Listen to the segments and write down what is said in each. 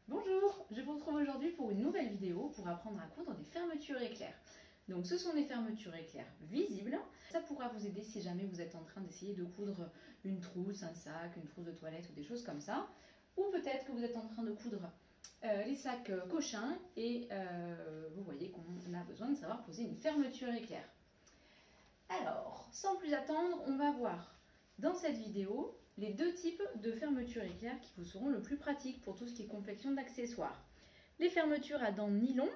Bonjour, je vous retrouve aujourd'hui pour une nouvelle vidéo pour apprendre à coudre des fermetures éclairs. Donc ce sont des fermetures éclairs visibles. Ça pourra vous aider si jamais vous êtes en train d'essayer de coudre une trousse, un sac, une trousse de toilette ou des choses comme ça. Ou peut-être que vous êtes en train de coudre les sacs cochins et vous voyez qu'on a besoin de savoir poser une fermeture éclair. Alors, sans plus attendre, on va voir dans cette vidéo les deux types de fermetures éclair qui vous seront le plus pratiques pour tout ce qui est confection d'accessoires. Les fermetures à dents nylon,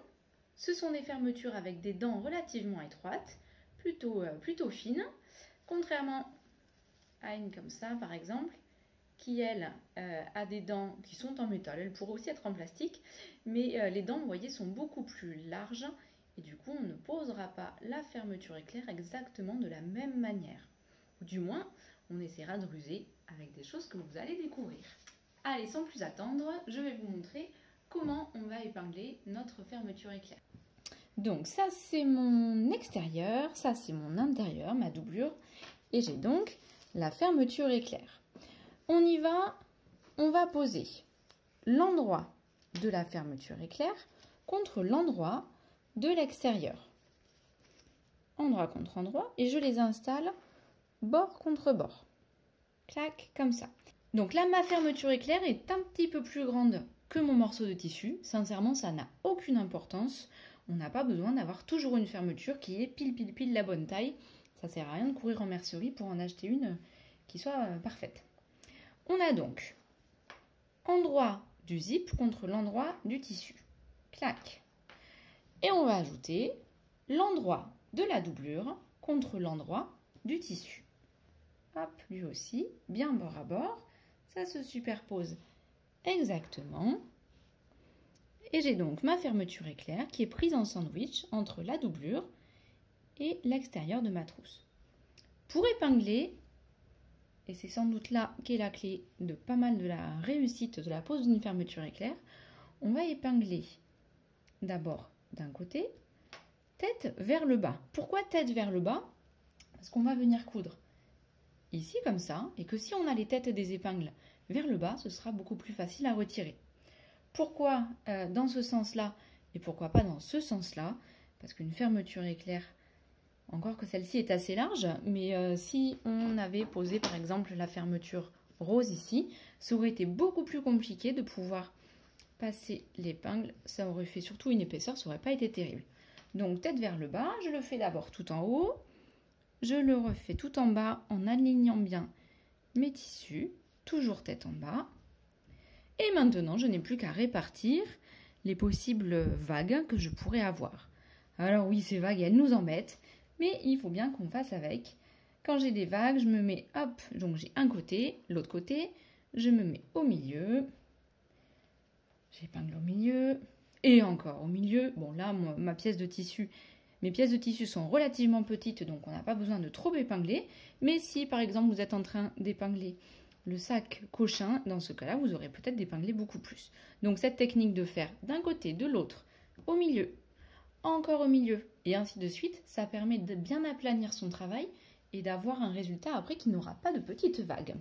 ce sont des fermetures avec des dents relativement étroites, plutôt fines, contrairement à une comme ça par exemple, qui elle a des dents qui sont en métal. Elle pourrait aussi être en plastique, mais les dents, vous voyez, sont beaucoup plus larges et du coup on ne posera pas la fermeture éclair exactement de la même manière. Ou du moins, on essaiera de ruser avec des choses que vous allez découvrir. Allez, sans plus attendre, je vais vous montrer comment on va épingler notre fermeture éclair. Donc ça c'est mon extérieur, ça c'est mon intérieur, ma doublure, et j'ai donc la fermeture éclair. On y va, on va poser l'endroit de la fermeture éclair contre l'endroit de l'extérieur. Endroit contre endroit, et je les installe bord contre bord. Clac, comme ça. Donc là, ma fermeture éclair est un petit peu plus grande que mon morceau de tissu. Sincèrement, ça n'a aucune importance. On n'a pas besoin d'avoir toujours une fermeture qui est pile la bonne taille. Ça sert à rien de courir en mercerie pour en acheter une qui soit parfaite. On a donc endroit du zip contre l'endroit du tissu. Clac. Et on va ajouter l'endroit de la doublure contre l'endroit du tissu. Hop, lui aussi, bien bord à bord. Ça se superpose exactement. Et j'ai donc ma fermeture éclair qui est prise en sandwich entre la doublure et l'extérieur de ma trousse. Pour épingler, et c'est sans doute là qu'est la clé de pas mal de la réussite de la pose d'une fermeture éclair, on va épingler d'abord d'un côté, tête vers le bas. Pourquoi tête vers le bas? Parce qu'on va venir coudre ici comme ça, et que si on a les têtes des épingles vers le bas, ce sera beaucoup plus facile à retirer. Pourquoi dans ce sens-là et pourquoi pas dans ce sens-là? Parce qu'une fermeture éclair, encore que celle-ci est assez large, mais si on avait posé par exemple la fermeture rose ici, ça aurait été beaucoup plus compliqué de pouvoir passer l'épingle. Ça aurait fait surtout une épaisseur, ça n'aurait pas été terrible. Donc tête vers le bas, je le fais d'abord tout en haut. Je le refais tout en bas en alignant bien mes tissus, toujours tête en bas. Et maintenant, je n'ai plus qu'à répartir les possibles vagues que je pourrais avoir. Alors oui, ces vagues, elles nous embêtent, mais il faut bien qu'on fasse avec. Quand j'ai des vagues, je me mets, hop, donc j'ai un côté, l'autre côté, je me mets au milieu. J'épingle au milieu, et encore au milieu. Bon là, ma pièce de tissu... Mes pièces de tissu sont relativement petites, donc on n'a pas besoin de trop épingler. Mais si, par exemple, vous êtes en train d'épingler le sac cochin, dans ce cas-là, vous aurez peut-être d'épingler beaucoup plus. Donc cette technique de faire d'un côté, de l'autre, au milieu, encore au milieu, et ainsi de suite, ça permet de bien aplanir son travail et d'avoir un résultat après qui n'aura pas de petites vagues.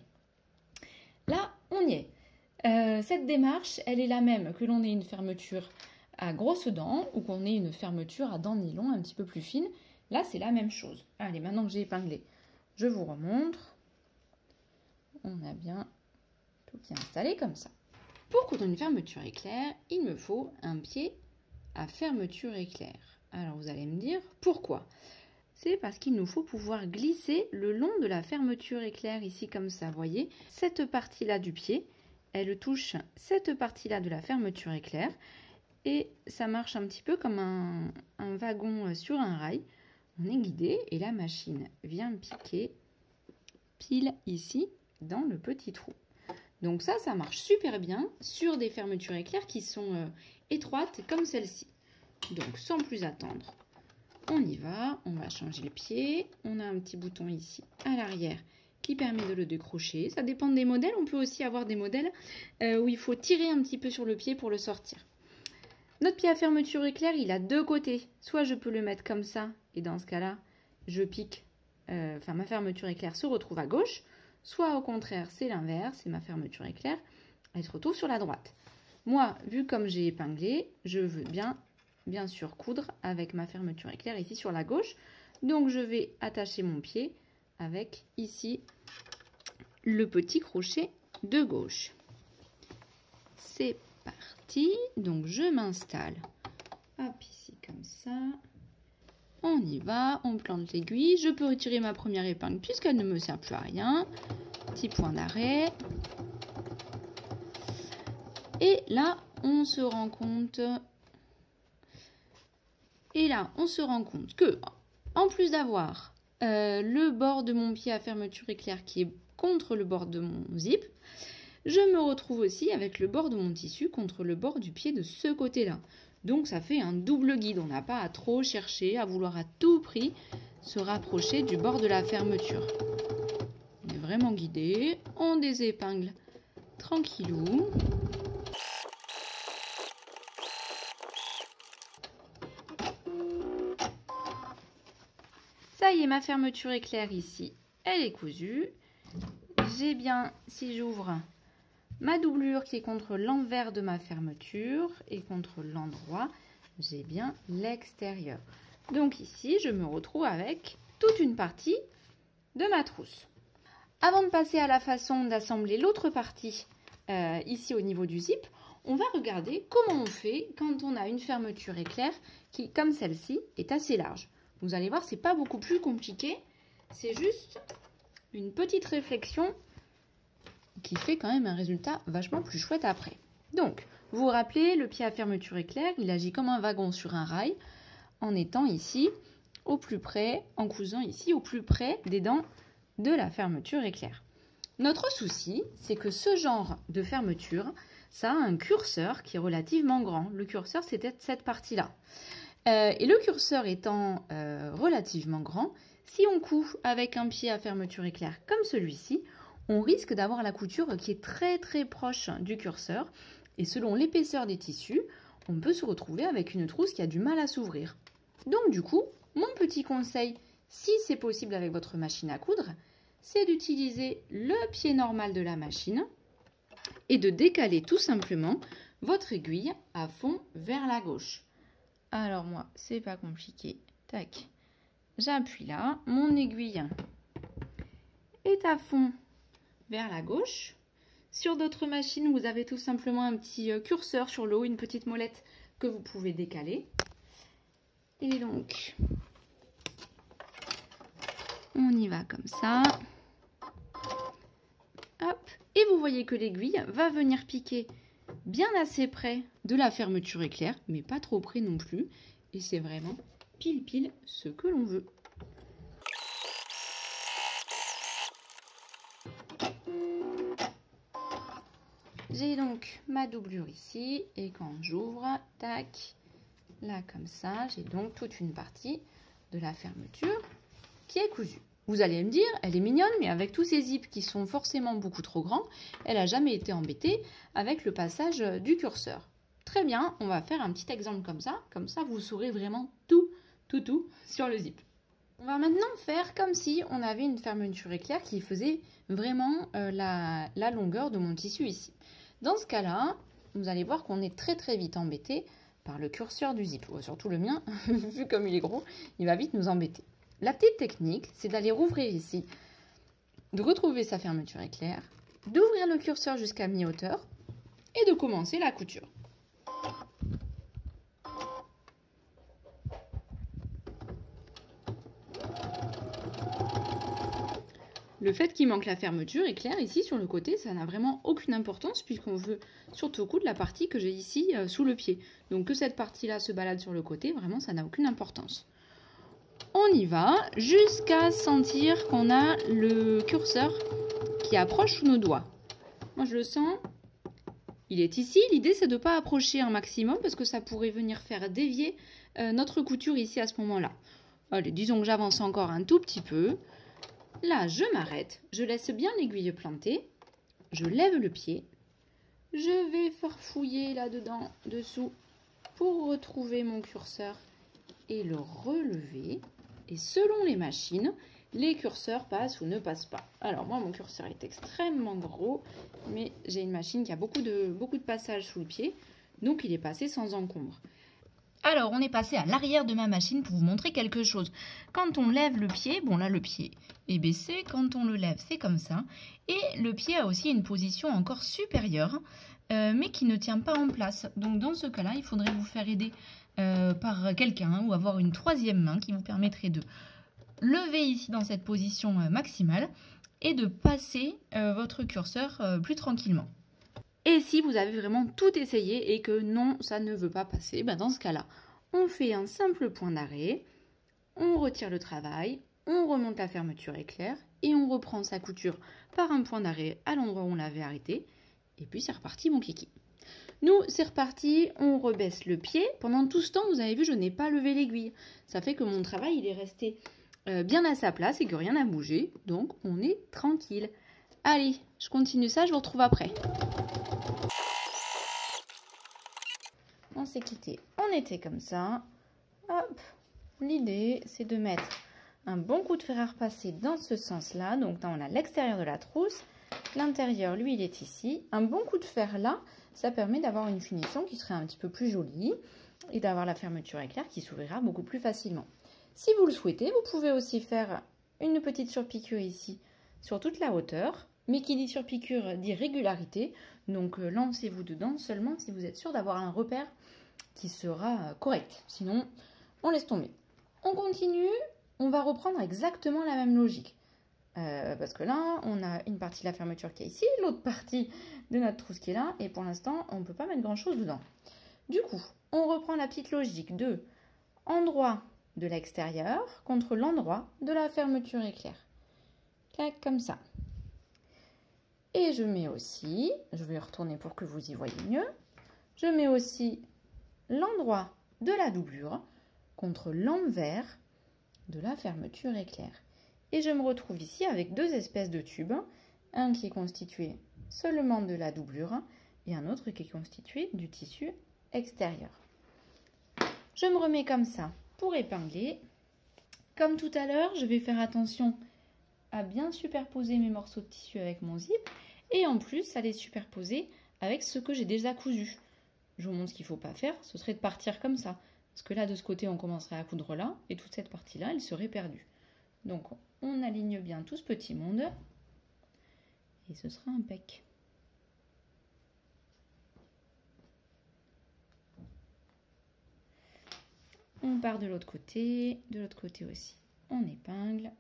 Là, on y est. Cette démarche, elle est la même que l'on ait une fermeture à grosses dents ou qu'on ait une fermeture à dents nylon un petit peu plus fine. Là, c'est la même chose. Allez, maintenant que j'ai épinglé, je vous remontre. On a bien tout bien installé comme ça. Pour coudre une fermeture éclair, il me faut un pied à fermeture éclair. Alors, vous allez me dire pourquoi? C'est parce qu'il nous faut pouvoir glisser le long de la fermeture éclair ici comme ça. Vous voyez, cette partie-là du pied, elle touche cette partie-là de la fermeture éclair. Et ça marche un petit peu comme un wagon sur un rail. On est guidé et la machine vient piquer pile ici dans le petit trou. Donc ça marche super bien sur des fermetures éclair qui sont étroites comme celle-ci. Donc sans plus attendre, on y va. On va changer le pied. On a un petit bouton ici à l'arrière qui permet de le décrocher. Ça dépend des modèles. On peut aussi avoir des modèles où il faut tirer un petit peu sur le pied pour le sortir. Notre pied à fermeture éclair, il a deux côtés. Soit je peux le mettre comme ça, et dans ce cas-là, je pique, ma fermeture éclair se retrouve à gauche. Soit au contraire, c'est l'inverse, c'est ma fermeture éclair, elle se retrouve sur la droite. Moi, vu comme j'ai épinglé, je veux bien sûr coudre avec ma fermeture éclair ici sur la gauche. Donc je vais attacher mon pied avec ici le petit crochet de gauche. C'est parti. Donc je m'installe. Hop, ici comme ça. On y va, on plante l'aiguille. Je peux retirer ma première épingle puisqu'elle ne me sert plus à rien. Petit point d'arrêt. Et là, on se rend compte. Que, en plus d'avoir le bord de mon pied à fermeture éclair qui est contre le bord de mon zip, je me retrouve aussi avec le bord de mon tissu contre le bord du pied de ce côté-là. Donc ça fait un double guide. On n'a pas à trop chercher, à vouloir à tout prix se rapprocher du bord de la fermeture. On est vraiment guidé. On désépingle tranquillou. Ça y est, ma fermeture éclair ici, elle est cousue. J'ai bien, si j'ouvre ma doublure qui est contre l'envers de ma fermeture et contre l'endroit, j'ai bien l'extérieur. Donc ici, je me retrouve avec toute une partie de ma trousse. Avant de passer à la façon d'assembler l'autre partie ici au niveau du zip, on va regarder comment on fait quand on a une fermeture éclair qui, comme celle-ci, est assez large. Vous allez voir, c'est pas beaucoup plus compliqué, c'est juste une petite réflexion qui fait quand même un résultat vachement plus chouette après. Donc, vous vous rappelez, le pied à fermeture éclair, il agit comme un wagon sur un rail en étant ici au plus près, en cousant ici au plus près des dents de la fermeture éclair. Notre souci, c'est que ce genre de fermeture, ça a un curseur qui est relativement grand. Le curseur, c'est cette partie-là. Et le curseur étant relativement grand, si on coud avec un pied à fermeture éclair comme celui-ci, on risque d'avoir la couture qui est très très proche du curseur. Et selon l'épaisseur des tissus, on peut se retrouver avec une trousse qui a du mal à s'ouvrir. Donc du coup, mon petit conseil, si c'est possible avec votre machine à coudre, c'est d'utiliser le pied normal de la machine et de décaler tout simplement votre aiguille à fond vers la gauche. Alors moi, c'est pas compliqué. Tac. J'appuie là. Mon aiguille est à fond vers la gauche. Sur d'autres machines, vous avez tout simplement un petit curseur sur le haut, une petite molette que vous pouvez décaler. Et donc, on y va comme ça. Hop. Et vous voyez que l'aiguille va venir piquer bien assez près de la fermeture éclair, mais pas trop près non plus. Et c'est vraiment pile ce que l'on veut. J'ai donc ma doublure ici, et quand j'ouvre, tac, là comme ça, j'ai donc toute une partie de la fermeture qui est cousue. Vous allez me dire, elle est mignonne, mais avec tous ces zips qui sont forcément beaucoup trop grands, elle n'a jamais été embêtée avec le passage du curseur. Très bien, on va faire un petit exemple comme ça vous saurez vraiment tout sur le zip. On va maintenant faire comme si on avait une fermeture éclair qui faisait vraiment la longueur de mon tissu ici. Dans ce cas-là, vous allez voir qu'on est très vite embêté par le curseur du zip. Surtout le mien, vu comme il est gros, il va vite nous embêter. La petite technique, c'est d'aller rouvrir ici, de retrouver sa fermeture éclair, d'ouvrir le curseur jusqu'à mi-hauteur et de commencer la couture. Le fait qu'il manque la fermeture éclair ici sur le côté, ça n'a vraiment aucune importance puisqu'on veut surtout coudre la partie que j'ai ici sous le pied. Donc que cette partie-là se balade sur le côté, vraiment ça n'a aucune importance. On y va jusqu'à sentir qu'on a le curseur qui approche sous nos doigts. Moi je le sens, il est ici. L'idée c'est de ne pas approcher un maximum parce que ça pourrait venir faire dévier notre couture ici à ce moment-là. Allez, disons que j'avance encore un tout petit peu. Là, je m'arrête, je laisse bien l'aiguille plantée, je lève le pied, je vais farfouiller là-dedans, dessous, pour retrouver mon curseur et le relever. Et selon les machines, les curseurs passent ou ne passent pas. Alors moi mon curseur est extrêmement gros, mais j'ai une machine qui a beaucoup de passages sous le pied, donc il est passé sans encombre. Alors on est passé à l'arrière de ma machine pour vous montrer quelque chose. Quand on lève le pied, bon là le pied est baissé, quand on le lève c'est comme ça, et le pied a aussi une position encore supérieure, mais qui ne tient pas en place. Donc dans ce cas-là, il faudrait vous faire aider par quelqu'un ou avoir une troisième main qui vous permettrait de lever ici dans cette position maximale et de passer votre curseur plus tranquillement. Et si vous avez vraiment tout essayé et que non, ça ne veut pas passer, ben dans ce cas-là, on fait un simple point d'arrêt, on retire le travail, on remonte la fermeture éclair et on reprend sa couture par un point d'arrêt à l'endroit où on l'avait arrêté. Et puis c'est reparti mon kiki. Nous, c'est reparti, on rebaisse le pied. Pendant tout ce temps, vous avez vu, je n'ai pas levé l'aiguille. Ça fait que mon travail, il est resté bien à sa place et que rien n'a bougé. Donc, on est tranquille. Allez, je continue ça, je vous retrouve après. On s'est quitté, on était comme ça. Hop, l'idée, c'est de mettre un bon coup de fer à repasser dans ce sens-là. Donc, là, on a l'extérieur de la trousse. L'intérieur, lui, il est ici. Un bon coup de fer là, ça permet d'avoir une finition qui serait un petit peu plus jolie et d'avoir la fermeture éclair qui s'ouvrira beaucoup plus facilement. Si vous le souhaitez, vous pouvez aussi faire une petite surpiqûre ici sur toute la hauteur. Mais qui dit surpiqûre dit régularité. Donc lancez-vous dedans seulement si vous êtes sûr d'avoir un repère qui sera correct. Sinon, on laisse tomber. On continue, on va reprendre exactement la même logique. Parce que là, on a une partie de la fermeture qui est ici, l'autre partie de notre trousse qui est là, et pour l'instant, on ne peut pas mettre grand-chose dedans. Du coup, on reprend la petite logique de endroit de l'extérieur contre l'endroit de la fermeture éclair. Clac, comme ça. Et je mets aussi, je vais retourner pour que vous y voyez mieux, je mets aussi l'endroit de la doublure contre l'envers de la fermeture éclair. Et je me retrouve ici avec deux espèces de tubes, un qui est constitué seulement de la doublure et un autre qui est constitué du tissu extérieur. Je me remets comme ça pour épingler. Comme tout à l'heure, je vais faire attention à bien superposer mes morceaux de tissu avec mon zip et en plus à les superposer avec ce que j'ai déjà cousu. Je vous montre ce qu'il ne faut pas faire, ce serait de partir comme ça. Parce que là, de ce côté, on commencerait à coudre là et toute cette partie-là, elle serait perdue. Donc, on aligne bien tout ce petit monde et ce sera impec. On part de l'autre côté aussi. On épingle.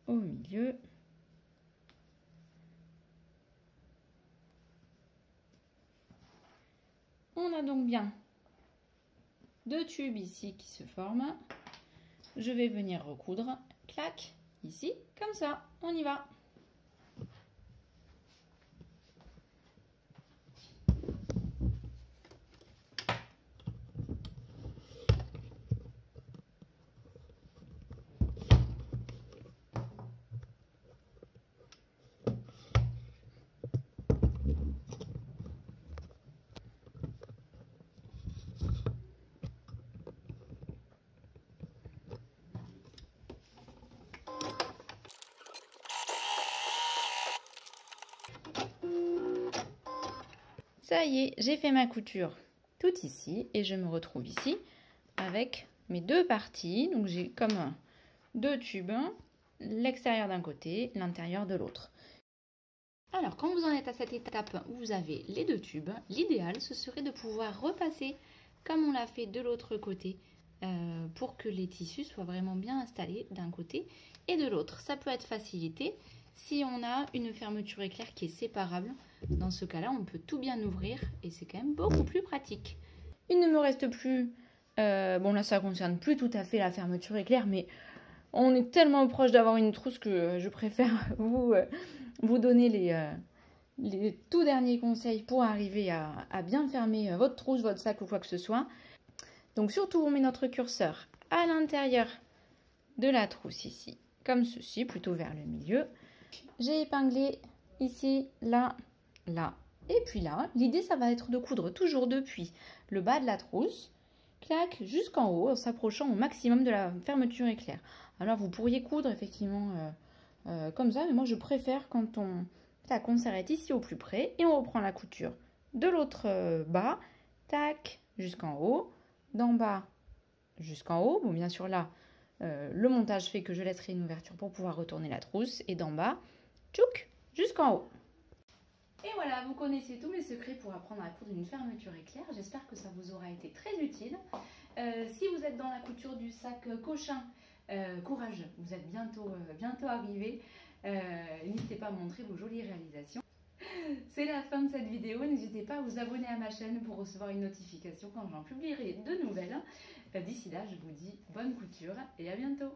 Au milieu. On a donc bien deux tubes ici qui se forment. Je vais venir recoudre, clac, ici, comme ça, on y va. Ça y est, j'ai fait ma couture tout ici et je me retrouve ici avec mes deux parties. Donc j'ai comme deux tubes, l'extérieur d'un côté, l'intérieur de l'autre. Alors quand vous en êtes à cette étape où vous avez les deux tubes, l'idéal ce serait de pouvoir repasser comme on l'a fait de l'autre côté pour que les tissus soient vraiment bien installés d'un côté et de l'autre. Ça peut être facilité si on a une fermeture éclair qui est séparable. Dans ce cas-là, on peut tout bien ouvrir et c'est quand même beaucoup plus pratique. Il ne me reste plus... bon là, ça ne concerne plus tout à fait la fermeture éclair, mais on est tellement proche d'avoir une trousse que je préfère vous donner les tout derniers conseils pour arriver à bien fermer votre trousse, votre sac ou quoi que ce soit. Donc surtout, on met notre curseur à l'intérieur de la trousse ici, comme ceci, plutôt vers le milieu. J'ai épinglé ici, là, là et puis là. L'idée, ça va être de coudre toujours depuis le bas de la trousse, clac, jusqu'en haut, en s'approchant au maximum de la fermeture éclair. Alors vous pourriez coudre effectivement comme ça, mais moi je préfère quand on s'arrête ici au plus près et on reprend la couture de l'autre bas, tac, jusqu'en haut, d'en bas jusqu'en haut. Bon, bien sûr là, le montage fait que je laisserai une ouverture pour pouvoir retourner la trousse, et d'en bas, tchouk, jusqu'en haut. Et voilà, vous connaissez tous mes secrets pour apprendre à coudre une fermeture éclair. J'espère que ça vous aura été très utile. Si vous êtes dans la couture du sac Cochin, courage, vous êtes bientôt arrivé. N'hésitez pas à montrer vos jolies réalisations. C'est la fin de cette vidéo. N'hésitez pas à vous abonner à ma chaîne pour recevoir une notification quand j'en publierai de nouvelles. D'ici là, je vous dis bonne couture et à bientôt.